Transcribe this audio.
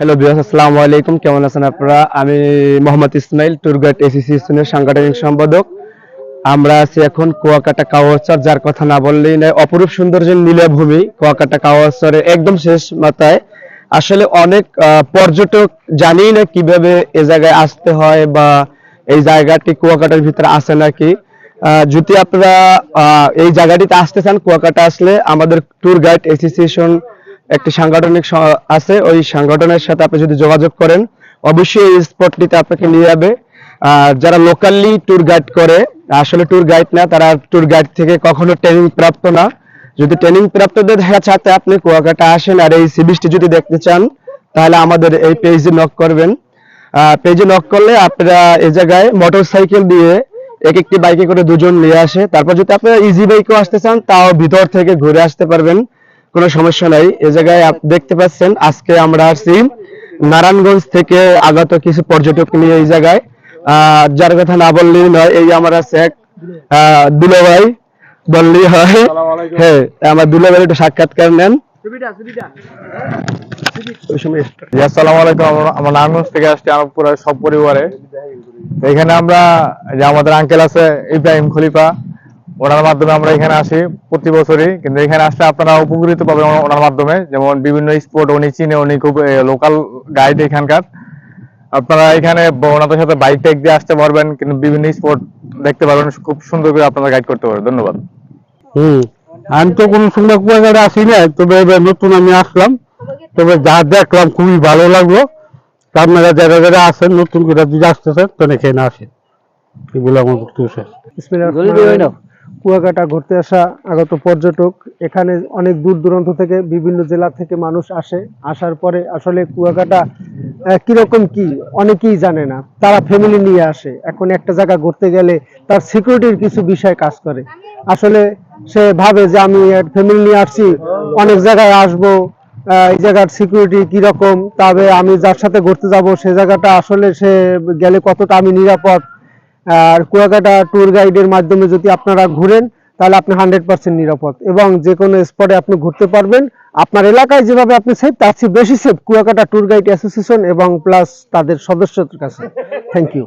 Hello viewers, আসসালামু আলাইকুম। কেমন আছেন আপনারা? আমি মোহাম্মদ ইসমাইল, ট্যুর গাইড অ্যাসোসিয়েশনের সাংগঠনিক সম্পাদক। আমরা আছি এখন কুয়াকাটা কাওয়ারচর, যার কথা না বললেই নয়। অপরূপ সৌন্দর্যের নীলাভূমি কুয়াকাটা কাওয়ারচরের একদম শেষ মাথায়। আসলে অনেক পর্যটক জানেই না কিভাবে এ জায়গায় আসতে হয় বা এই জায়গাটি কুয়াকাটার ভিতরে আছে নাকি। যদি আপনারা এই জায়গাটিতে আসতে চান, কুয়াকাটা আসলে আমাদের ট্যুর গাইড অ্যাসোসিয়েশন একটি সাংগঠনিক আছে, ওই সংগঠনের সাথে আপনি যদি যোগাযোগ করেন অবশ্যই এই স্পটটিতে আপনাকে নিয়ে যাবে। যারা লোকালি ট্যুর গাইড করে, আসলে ট্যুর গাইড না, তারা ট্যুর গাইড থেকে কখনো ট্রেনিং প্রাপ্ত না। যদি ট্রেনিং প্রাপ্তদের সাথে আপনি কুয়াকাটা আসেন আর এই সি বিচটি যদি দেখতে চান, তাহলে আমাদের এই পেজে নক করবেন। পেজে নক করলে আপনারা এই জায়গায় মোটর সাইকেল দিয়ে এক একটি বাইকে করে দুজন নিয়ে আসে। তারপর যদি আপনারা ইজি বাইকেও আসতে চান, তাও ভিতর থেকে ঘুরে আসতে পারবেন, কোনো সমস্যা নাই। এ জায়গায় দেখতে পাচ্ছেন আজকে আমরা আসছি নারায়ণগঞ্জ থেকে আগত কিছু পর্যটক নিয়ে এই জায়গায়। যার কথা না বললেই নয়, এই আমার আছে এক দুলাভাই, বললেই হয়। হ্যাঁ, আমার দুলাভাই একটু সাক্ষাৎকার নেন। আসসালামু আলাইকুম। আমরা নারায়ণগঞ্জ থেকে আসছি আমার পুরো সব পরিবারে। এখানে আমরা যে আমাদের আঙ্কেল আছে ইব্রাহিম খলিফা, ওনার মাধ্যমে আমরা এখানে আসি প্রতি বছরই। কিন্তু এখানে আসলে আপনারা উপকৃত পাবেন ওনার মাধ্যমে, যেমন বিভিন্ন স্পট উনি চিনে, উনি খুব লোকাল গাইড এখানকার। আপনারা এখানে ওনাদের সাথে বাইক টাইক দিয়ে আসতে পারবেন, কিন্তু বিভিন্ন স্পট দেখতে পারবেন, খুব সুন্দর করে আপনারা গাইড করতে পারবেন। ধন্যবাদ। আমি তো কোনো সময় কুয়াকাটা আসি না, তবে এবার নতুন আমি আসলাম। তবে যা দেখলাম খুবই ভালো লাগলো। আপনারা যারা যারা আসেন নতুন করে যদি আসতেছেন তো এখানে আসেন, এগুলো আমার বক্তব্য। কুয়াকাটা ঘুরতে আসা আগত পর্যটক, এখানে অনেক দূর দূরান্ত থেকে বিভিন্ন জেলা থেকে মানুষ আসে। আসার পরে আসলে কুয়াকাটা কিরকম কি অনেকেই জানে না, তারা ফ্যামিলি নিয়ে আসে। এখন একটা জায়গা ঘুরতে গেলে তার সিকিউরিটির কিছু বিষয় কাজ করে। আসলে সে ভাবে যে আমি ফ্যামিলি নিয়ে আসছি, অনেক জায়গায় আসবো, এই জায়গার সিকিউরিটি কিরকম, তবে আমি যার সাথে ঘুরতে যাব সে জায়গাটা আসলে সে গেলে কতটা আমি নিরাপদ। আর কুয়াকাটা ট্যুর গাইডের মাধ্যমে যদি আপনারা ঘুরেন, তাহলে আপনি 100% নিরাপদ এবং যে কোনো স্পটে আপনি ঘুরতে পারবেন। আপনার এলাকায় যেভাবে আপনি সেফ, তার চেয়ে বেশি safe Kuakata tour guide association এবং প্লাস তাদের সদস্যদের কাছে। Thank you.